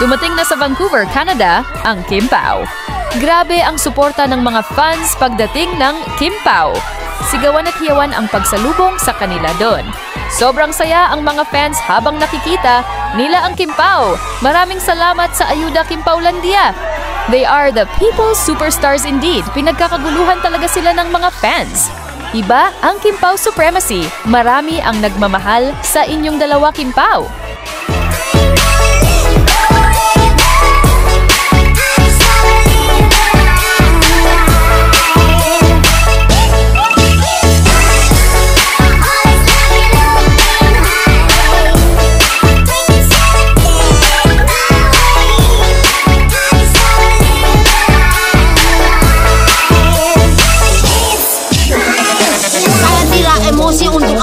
Dumating na sa Vancouver, Canada, ang Kim Pao. Grabe ang suporta ng mga fans pagdating ng Kim Pao. Sigawan at hiyawan ang pagsalubong sa kanila doon. Sobrang saya ang mga fans habang nakikita nila ang Kim Pao. Maraming salamat sa ayuda, Kim Paulandia. They are the people's superstars indeed. Pinagkakaguluhan talaga sila ng mga fans. Iba ang Kim Pao supremacy. Marami ang nagmamahal sa inyong dalawa, Kim Pao. Saya tira emosi untuk